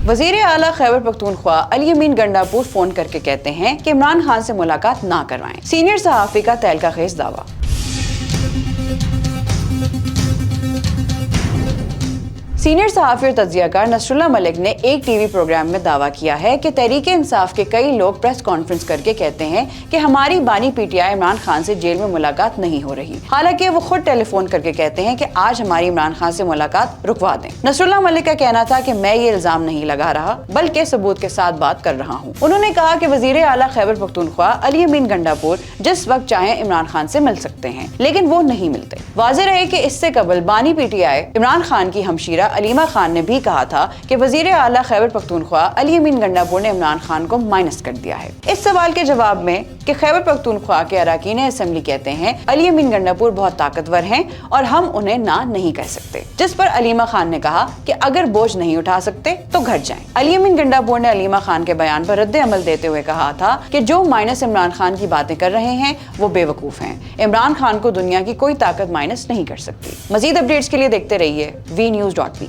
वज़ीर आला खैबर पख्तूनख्वा अली अमीन गंडापुर फोन करके कहते हैं कि इमरान खान से मुलाकात ना करवाएं। सीनियर सहाफ़ी का तहलका खेज दावा। सीनियर सहाफ़ी और तज्ज़ियाकार नसरुल्लाह मलिक ने एक टीवी प्रोग्राम में दावा किया है कि तहरीके इंसाफ के कई लोग प्रेस कॉन्फ्रेंस करके कहते हैं कि हमारी बानी पीटीआई इमरान खान से जेल में मुलाकात नहीं हो रही। हालांकि वो खुद टेलीफोन करके कहते हैं कि आज हमारी इमरान खान से मुलाकात रुकवा दें। नसरुल्लाह मलिक का कहना था कि मैं ये इल्जाम नहीं लगा रहा बल्कि सबूत के साथ बात कर रहा हूँ। उन्होंने कहा कि वज़ीर आला खैबर पख्तूनख्वा अली अमीन गंडापुर जिस वक्त चाहे इमरान खान से मिल सकते हैं, लेकिन वो नहीं मिलते। वाज़ेह रहे कि इससे कबल बानी पीटीआई इमरान खान की हमशीरा अलीमा खान ने भी कहा था कि वज़ीर आला खैबर पख्तूनख्वा अली अमीन गंडापुर ने इमरान खान को माइनस कर दिया है। इस सवाल के जवाब में कि खैबर पख्तूनख्वा के अरकान असेंबली कहते हैं अली अमीन गंडापुर बहुत ताकतवर हैं और हम उन्हें ना नहीं कह सकते, जिस पर अलीमा खान ने कहा कि अगर बोझ नहीं उठा सकते तो घर जाएं। अली अमीन गंडापुर ने अलीमा खान के बयान पर रद्द अमल देते हुए कहा था कि जो माइनस इमरान खान की बातें कर रहे हैं वो बेवकूफ हैं। इमरान खान को दुनिया की कोई ताकत माइनस नहीं कर सकती। मजीद अपडेट्स के लिए देखते रहिए VNews.pk।